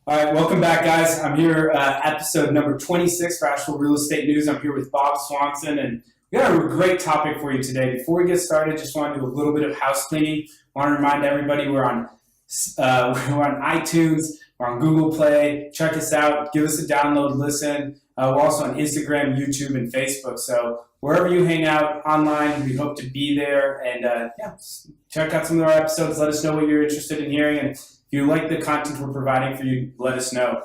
All right, welcome back, guys. I'm here episode number 26 for Asheville Real Estate News. I'm here with Bob Swanson, and we got a great topic for you today. Before we get started, just want to do a little bit of house cleaning. I want to remind everybody we're on iTunes, we're on Google Play. Check us out. Give us a download, listen. We're also on Instagram, YouTube, and Facebook. So wherever you hang out online, we hope to be there. And check out some of our episodes. Let us know what you're interested in hearing. And if you like the content we're providing for you, let us know.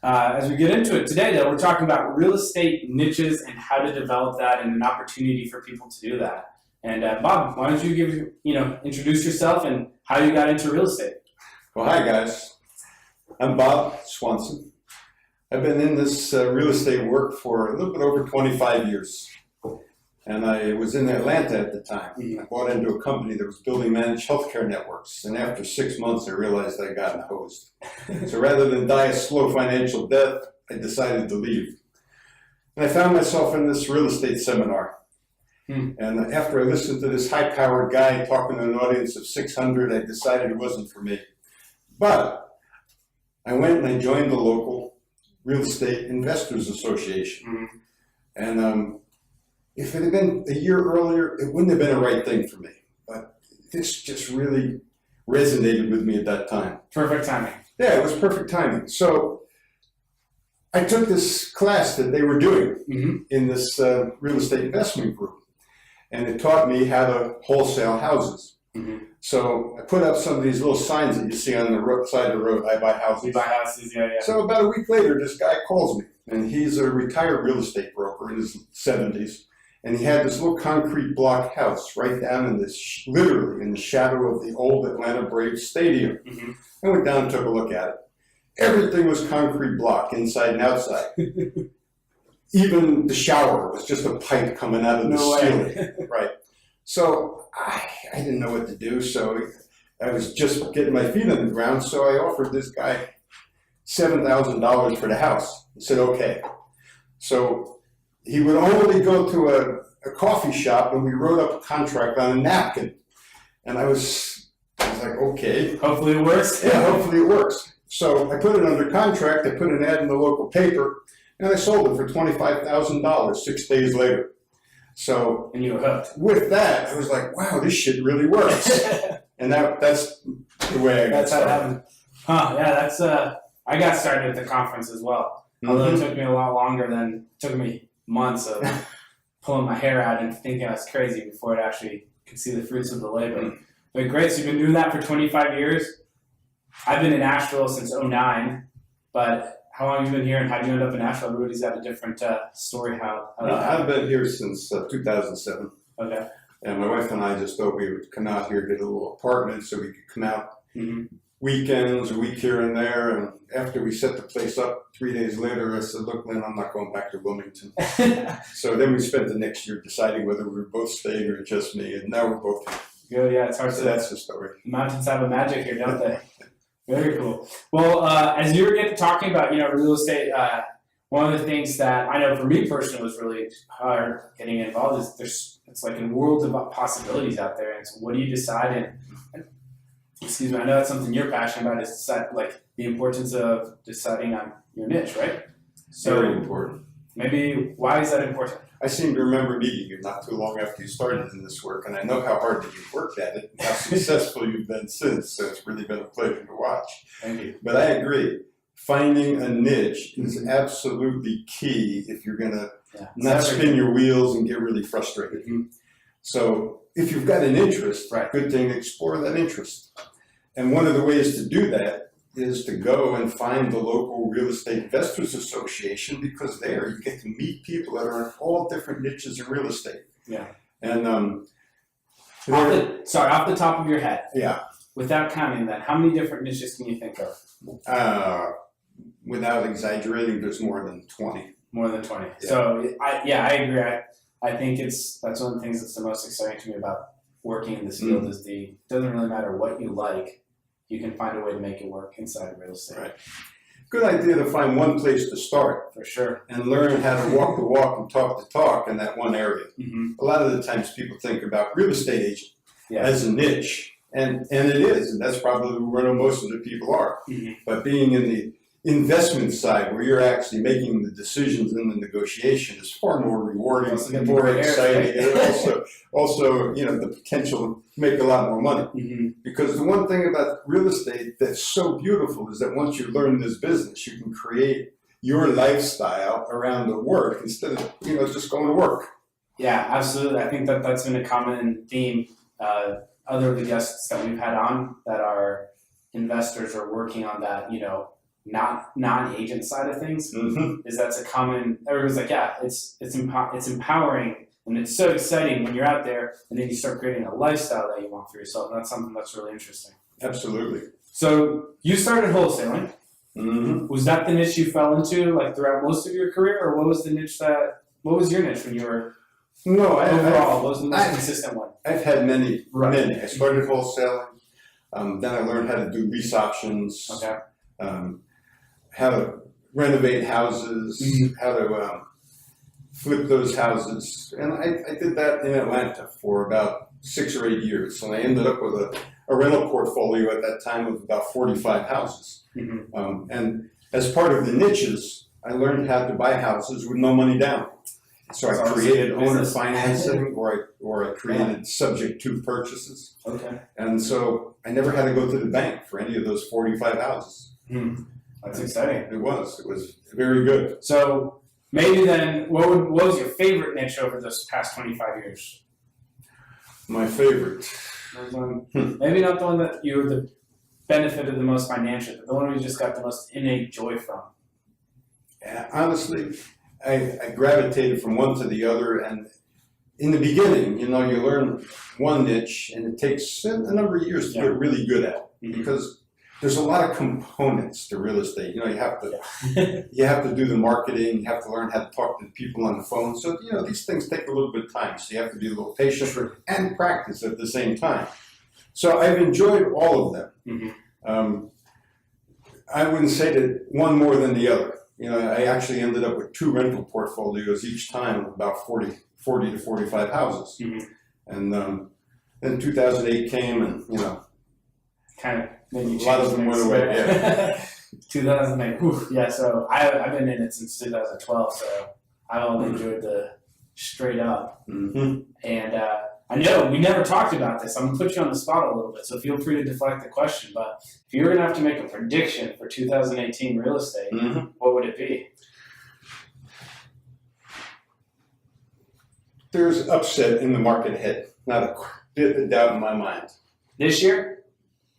As we get into it today, though, we're talking about real estate niches and how to develop that and an opportunity for people to do that. And Bob, why don't you introduce yourself and how you got into real estate? Well, hi guys. I'm Bob Swanson. I've been in this real estate work for a little bit over 25 years. And I was in Atlanta at the time. I bought into a company that was building managed healthcare networks. And after 6 months, I realized I'd gotten hosed. So rather than die a slow financial death, I decided to leave. And I found myself in this real estate seminar. And after I listened to this high-powered guy talking to an audience of 600, I decided it wasn't for me. But I went and I joined the local Real Estate Investors Association. And if it had been a year earlier, it wouldn't have been the right thing for me. But this just really resonated with me at that time. Perfect timing. Yeah, it was perfect timing. So I took this class that they were doing in this real estate investment group. And it taught me how to wholesale houses. So I put up some of these little signs that you see on the side of the road. I buy houses. We buy houses, yeah. So about a week later, this guy calls me. And he's a retired real estate broker in his 70s. And he had this little concrete block house right down in this, literally in the shadow of the old Atlanta Braves stadium. I went down and took a look at it. Everything was concrete block, inside and outside. Even the shower was just a pipe coming out of the ceiling. Right. So I didn't know what to do. So I was just getting my feet on the ground. So I offered this guy $7,000 for the house. He said, okay. So he would only go to a coffee shop and we wrote up a contract on a napkin. And I was like, okay. Hopefully it works. Yeah, hopefully it works. So I put it under contract, I put an ad in the local paper, and I sold it for $25,000 6 days later. So and you were hooked. With that, I was like, wow, this shit really works. And that's the way I got started. How it happened. Yeah, that's I got started at the conference as well. Although it took me a lot longer it took me months of pulling my hair out and thinking I was crazy before it actually could see the fruits of the labor. But great, so you've been doing that for 25 years. I've been in Asheville since 2009, but how long have you been here and how did you end up in Asheville? Everybody's got a different story. I've been here since 2007. Okay. And my wife and I just thought we would come out here, get a little apartment so we could come out weekends, a week here and there. And after we set the place up 3 days later, I said, look, Lynn, I'm not going back to Wilmington. So then we spent the next year deciding whether we were both staying or just me. And now we're both here. Good, yeah, it's hard So to. that's the story. Mountains have a magic here, don't they? Very cool. Well, as you were talking about, real estate, one of the things that I know for me personally was really hard getting involved is it's like a world of possibilities out there. And so what do you decide? Excuse me, I know that's something you're passionate about, is like the importance of deciding on your niche, right? So very important. Maybe why is that important? I seem to remember meeting you not too long after you started in this work, and I know how hard that you've worked at it and how successful you've been since, so it's really been a pleasure to watch. Thank you. But I agree. Finding a niche is absolutely key if you're going to not spin your wheels and get really frustrated. So if you've got an interest, good thing to explore that interest. And one of the ways to do that is to go and find the local Real Estate Investors Association, because there you get to meet people that are in all different niches of real estate. Yeah. And off the top of your head. Yeah. Without counting that, how many different niches can you think of? Without exaggerating, there's more than 20. More than 20. Yeah. So I agree. I think that's one of the things that's the most exciting to me about working in this field is it doesn't really matter what you like, you can find a way to make it work inside of real estate. Right. Good idea to find one place to start. For sure. And learn how to walk the walk and talk the talk in that one area. A lot of the times people think about real estate agent as a niche, and it is, and that's probably where most of the people are. But being in the investment side, where you're actually making the decisions in the negotiation, is far more rewarding, more exciting, and also, you know, the potential to make a lot more money. Mm-hmm. Because the one thing about real estate that's so beautiful is that once you learn this business, you can create your lifestyle around the work instead of, you know, just going to work. Yeah, absolutely. I think that that's been a common theme. Other of the guests that we've had on that are investors are working on that, you know, not non-agent side of things. Mm-hmm. Is that's a common. Everyone's like, yeah, it's empowering and it's so exciting when you're out there, and then you start creating a lifestyle that you want for yourself. And that's something that's really interesting. Absolutely. So you started wholesaling. Mm-hmm. Was that the niche you fell into, like throughout most of your career, or what was the niche what was your niche when you were? No, overall, what was the most consistent one? I've had many. Right. Many. I started wholesaling. Then I learned how to do lease options. Okay. How to renovate houses. Mm-hmm. How to flip those houses, and I did that in Atlanta for about 6 or 8 years, and I ended up with a rental portfolio at that time of about 45 houses. Mm-hmm. And as part of the niches, I learned how to buy houses with no money down. So I created owner financing, or I created subject to purchases. Okay. And so I never had to go to the bank for any of those 45 houses. Mm-hmm. That's exciting. It was very good. So maybe then, what was your favorite niche over those past 25 years? My favorite. Maybe not the one that you were the benefited the most financially, but the one we just got the most innate joy from. Honestly, I gravitated from one to the other, and in the beginning, you know, you learn one niche, and it takes a number of years to get really good at it, Mm-hmm. because there's a lot of components to real estate. You know, you have to do the marketing, you have to learn how to talk to people on the phone. So, you know, these things take a little bit of time, so you have to be a little patient and practice at the same time. So I've enjoyed all of them. Mm-hmm. I wouldn't say that one more than the other. You know, I actually ended up with 2 rental portfolios each time, about 40 to 45 houses. Mm-hmm. And then 2008 came, and, you know, kind of, then you a lot of them went away. Yeah. 2008. Whew, yeah, so I've been in it since 2012, so I've only enjoyed the straight up. Mm-hmm. And I know we never talked about this. I'm gonna put you on the spot a little bit, so feel free to deflect the question. But if you were gonna have to make a prediction for 2018 real estate, Mm-hmm. what would it be? There's upset in the market ahead. Not a bit of doubt in my mind. This year?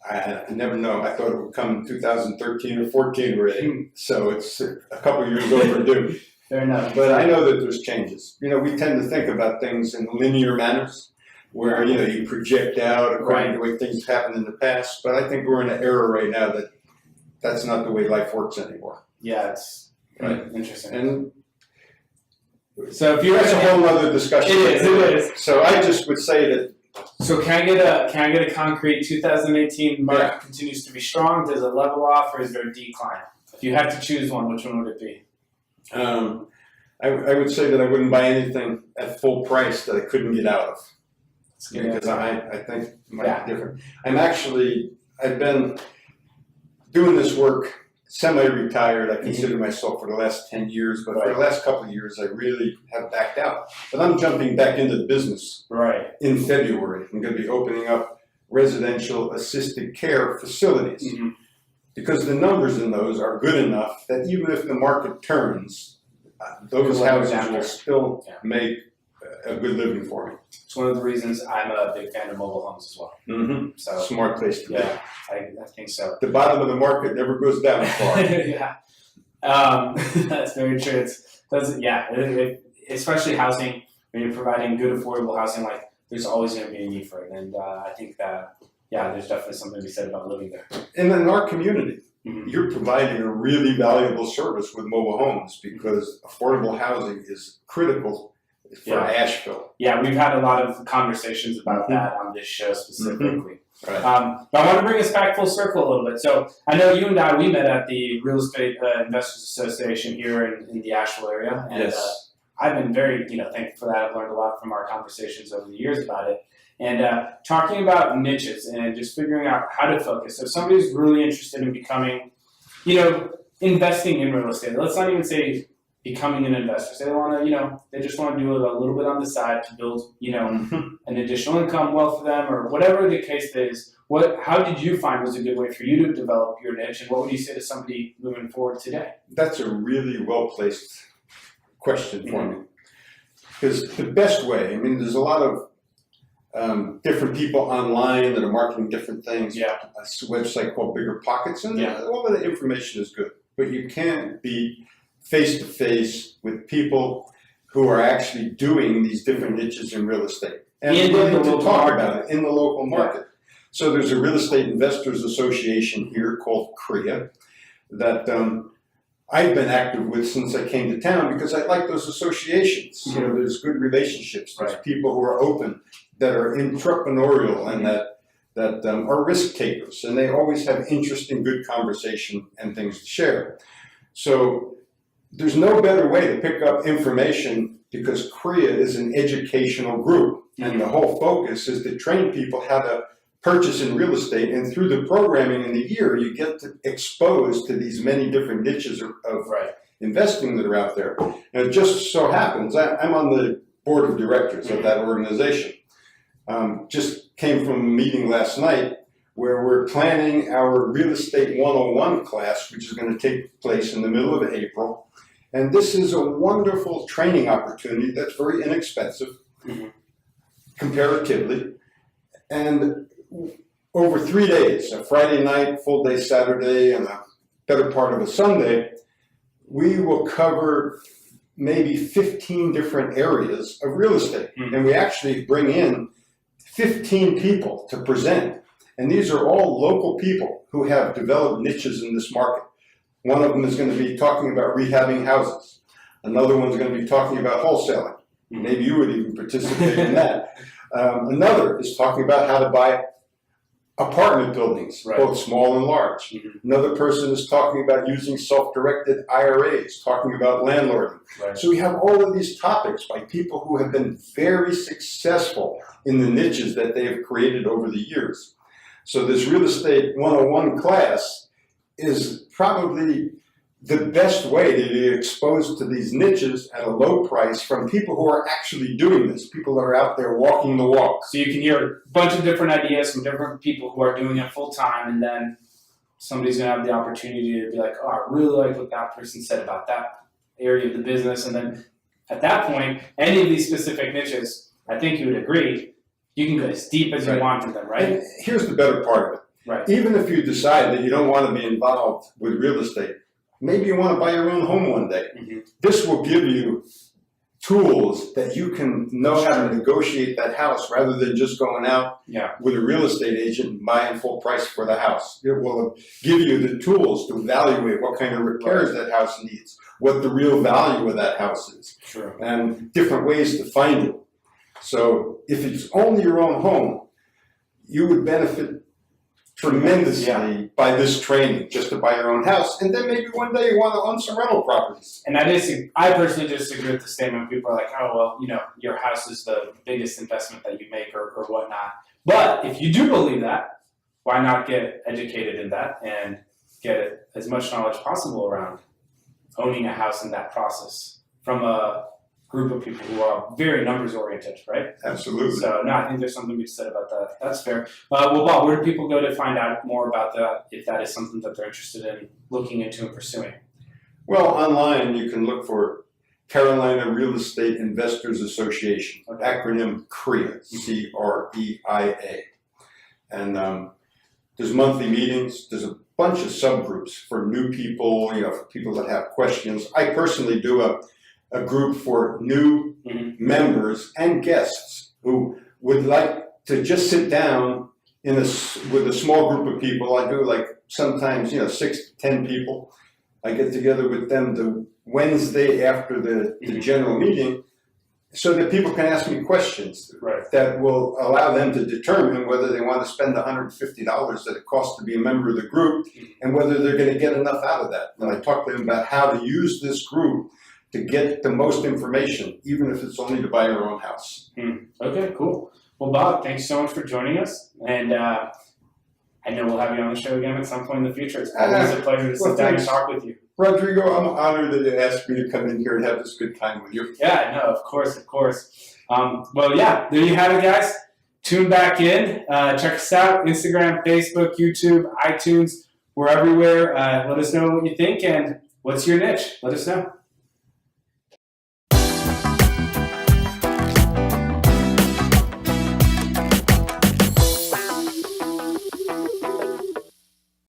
I never know. I thought it would come in 2013 or 14 already. So it's a couple of years overdue. Fair enough. But I know that there's changes. You know, we tend to think about things in linear manners, where, you know, you project out according to the way things happened in the past. But I think we're in an era right now that that's not the way life works anymore. Yeah, it's interesting. And so if you that's a whole other discussion. It is. So I just would say that. So can I get a concrete 2018 market continues to be strong? Does it level off, or is there a decline? If you had to choose one, which one would it be? I would say that I wouldn't buy anything at full price that I couldn't get out of. Because I think it might be different. I've been doing this work semi-retired. I consider myself for the last 10 years, but for the last couple of years, I really have backed out. But I'm jumping back into the business in February. I'm going to be opening up residential assisted care facilities, because the numbers in those are good enough that even if the market turns, those houses will still make a good living for me. It's one of the reasons I'm a big fan of mobile homes as well. Mm-hmm. So smart place to be. Yeah, I think so. The bottom of the market never goes down far. Yeah, that's very true. Especially housing, when you're providing good affordable housing, like there's always going to be a need for it, and I think that there's definitely something to be said about living there. And in our community, you're providing a really valuable service with mobile homes, because affordable housing is critical for Asheville. Yeah, we've had a lot of conversations about that on this show specifically. Right. But I want to bring us back full circle a little bit. So I know you and we met at the Real Estate Investors Association here in the Asheville area. And I've been very thankful for that. I've learned a lot from our conversations over the years about it. And talking about niches and just figuring out how to focus. So if somebody's really interested in becoming, investing in real estate. Let's not even say becoming an investor. So they want to, they just want to do it a little bit on the side to build, an additional income wealth for them or whatever the case is. How did you find was a good way for you to develop your niche, and what would you say to somebody moving forward today? That's a really well-placed question for me. Because the best way, there's a lot of different people online that are marketing different things. Yeah. A website called Bigger Pockets, and all of the information is good. But you can't be face-to-face with people who are actually doing these different niches in real estate. And willing to talk about it in the local market. So there's a Real Estate Investors Association here called CREIA that I've been active with since I came to town because I like those associations. There's good relationships. There's people who are open, that are entrepreneurial, and that are risk takers, and they always have interesting, good conversation and things to share. So there's no better way to pick up information because CREIA is an educational group, and the whole focus is to train people how to purchase in real estate, and through the programming in the year, you get exposed to these many different niches of investing that are out there. And it just so happens, I'm on the board of directors of that organization. Just came from a meeting last night where we're planning our Real Estate 101 class, which is going to take place in the middle of April. And this is a wonderful training opportunity that's very inexpensive, comparatively. And over 3 days, a Friday night, full day Saturday, and a better part of a Sunday, we will cover maybe 15 different areas of real estate. And we actually bring in 15 people to present. And these are all local people who have developed niches in this market. One of them is going to be talking about rehabbing houses. Another one's going to be talking about wholesaling. Maybe you would even participate in that. Another is talking about how to buy apartment buildings, both small and large. Another person is talking about using self-directed IRAs, talking about landlording. So we have all of these topics by people who have been very successful in the niches that they have created over the years. So this Real Estate 101 class is probably the best way to be exposed to these niches at a low price from people who are actually doing this, people that are out there walking the walk. So you can hear a bunch of different ideas from different people who are doing it full time, and then somebody's going to have the opportunity to be like, oh, I really like what that person said about that area of the business. And then at that point, any of these specific niches, I think you would agree, you can go as deep as you want to them, right? And here's the better part of it. Even if you decide that you don't want to be involved with real estate, maybe you want to buy your own home one day. This will give you tools that you can know how to negotiate that house rather than just going out with a real estate agent and buying full price for the house. It will give you the tools to evaluate what kind of repairs that house needs, what the real value of that house is, and different ways to find it. So if it's only your own home, you would benefit tremendously by this training, just to buy your own house, and then maybe one day you want to own some rental properties. And I personally disagree with the statement. People are like, oh, well, your house is the biggest investment that you make or whatnot. But if you do believe that, why not get educated in that and get as much knowledge possible around owning a house in that process from a group of people who are very numbers oriented, right? Absolutely. So no, I think there's something to be said about that. That's fair. Well, Bob, where do people go to find out more about that if that is something that they're interested in looking into and pursuing? Well, online you can look for Carolina Real Estate Investors Association, acronym CREIA, C-R-E-I-A. And there's monthly meetings. There's a bunch of subgroups for new people, for people that have questions. I personally do a group for new members and guests who would like to just sit down with a small group of people. I do sometimes 6 to 10 people. I get together with them the Wednesday after the general meeting so that people can ask me questions that will allow them to determine whether they want to spend $150 that it costs to be a member of the group and whether they're going to get enough out of that. And I talk to them about how to use this group to get the most information, even if it's only to buy your own house. Okay, cool. Well, Bob, thanks so much for joining us. And I know we'll have you on the show again at some point in the future. It's always a pleasure to sit down and talk with you. Rodrigo, I'm honored that you asked me to come in here and have this good time with you. Yeah, no, of course, of course. Well, yeah, there you have it, guys. Tune back in. Check us out. Instagram, Facebook, YouTube, iTunes. We're everywhere. Let us know what you think and what's your niche. Let us know.